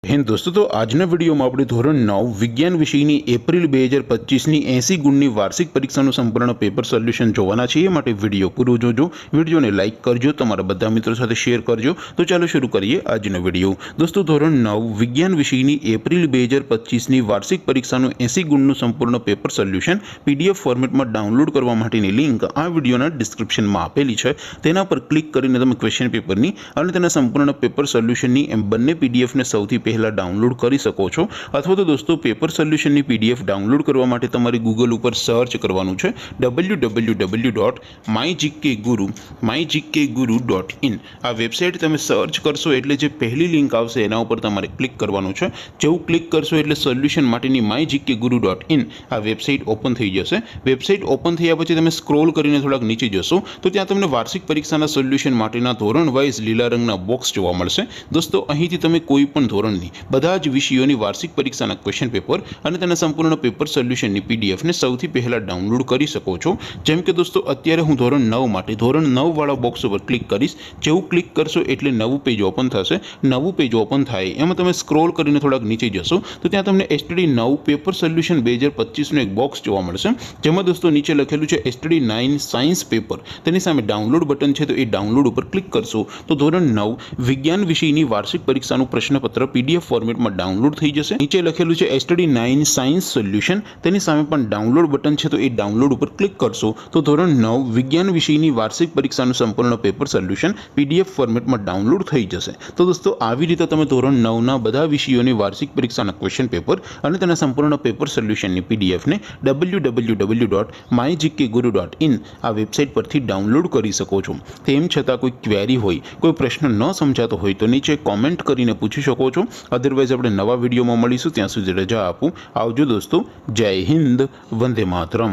હિન્દ દોસ્તો, તો આજના વિડીયોમાં આપણે ધોરણ 9 વિજ્ઞાન વિષયની એપ્રિલ 2025ની 80 ગુણની વાર્ષિક પરીક્ષાનું સંપૂર્ણ પેપર સોલ્યુશન જોવાના છીએ। માટે વિડીયો પૂરો જોજો, વિડીયોને લાઇક કરજો, તમારા બધા મિત્રો સાથે શેર કરજો। તો ચાલો શરૂ કરીએ આજનો વિડીયો। દોસ્તો, ધોરણ 9 વિજ્ઞાન વિષયની એપ્રિલ 2025ની વાર્ષિક પરીક્ષાનું 80 ગુણનું સંપૂર્ણ પેપર સોલ્યુશન પીડીએફ ફોર્મેટમાં ડાઉનલોડ કરવા માટેની લિંક આ વિડીયોના ડિસ્ક્રિપ્શનમાં આપેલી છે। તેના પર ક્લિક કરીને તમે ક્વેશ્ચન પેપરની અને તેના સંપૂર્ણ પેપર સોલ્યુશનની એમ બંને પીડીએફને સૌથી પહેલા ડાઉનલોડ કરી શકો છો। અથવા તો દોસ્તો, પેપર સોલ્યુશનની પીડીએફ ડાઉનલોડ કરવા માટે તમારે ગૂગલ ઉપર સર્ચ કરવાનું છે www.mygkguru.in। આ વેબસાઇટ તમે સર્ચ કરશો એટલે જે પહેલી લિંક આવશે એના ઉપર તમારે ક્લિક કરવાનું છે। જેવું ક્લિક કરશો એટલે સોલ્યુશન માટેની mygkguru.in આ વેબસાઇટ ઓપન થઈ જશે। વેબસાઇટ ઓપન થયા પછી તમે સ્ક્રોલ કરીને થોડાક નીચે જશો તો ત્યાં તમને વાર્ષિક પરીક્ષાના સોલ્યુશન માટેના ધોરણ વાઇઝ લીલા રંગના બોક્સ જોવા મળશે। દોસ્તો, અહીંથી તમે કોઈ પણ ધોરણની બધા જ વિષયોની વાર્ષિક પરીક્ષાના ક્વેશ્ચન પેપર અને તેના સંપૂર્ણ પેપર સોલ્યુશનની પીડીએફને સૌથી પહેલા ડાઉનલોડ કરી શકો છો। જેમ કે દોસ્તો, અત્યારે હું ધોરણ 9 માટે ધોરણ 9 વાળા બોક્સ ઉપર ક્લિક કરીશ। જેવું ક્લિક કરશો એટલે નવું પેજ ઓપન થશે। નવું પેજ ઓપન થાય એમાં તમે સ્ક્રોલ કરીને થોડાક નીચે જશો તો ત્યાં તમને એસટીડી 9 પેપર સોલ્યુશન 2025નું એક બોક્સ જોવા મળશે। જેમાં દોસ્તો નીચે લખેલું છે એસટીડી 9 સાયન્સ પેપર। તેની સામે ડાઉનલોડ બટન છે, તો એ ડાઉનલોડ ઉપર ક્લિક કરશો તો ધોરણ 9 વિજ્ઞાન વિષયની વાર્ષિક પરીક્ષાનું પ્રશ્નપત્ર પીડીએફ ફોર્મેટમાં ડાઉનલોડ થઈ જશે। નીચે લખેલું છે એસટીડી 9 સાયન્સ સોલ્યુશન। તેની સામે પણ ડાઉનલોડ બટન છે, તો એ ડાઉનલોડ ઉપર ક્લિક કરશો તો ધોરણ 9 વિજ્ઞાન વિષયની વાર્ષિક પરીક્ષાનું સંપૂર્ણ પેપર સોલ્યુશન પીડીએફ ફોર્મેટમાં ડાઉનલોડ થઈ જશે। તો દોસ્તો, આવી રીતે તમે ધોરણ 9ના બધા વિષયોની વાર્ષિક પરીક્ષાના ક્વેશ્ચન પેપર અને તેના સંપૂર્ણ પેપર સોલ્યુશનની પીડીએફને www.mygkguru.in આ વેબસાઇટ પરથી ડાઉનલોડ કરી શકો છો। તેમ છતાં કોઈ ક્વેરી હોય, કોઈ પ્રશ્ન ન સમજાતો હોય તો નીચે કોમેન્ટ કરીને પૂછી શકો છો। અદરવાઇઝ આપણે નવા વિડીયોમાં મળીશું, ત્યાં સુધી રજા આપું। આવજો દોસ્તો, જય હિન્દ, વંદે માતરમ।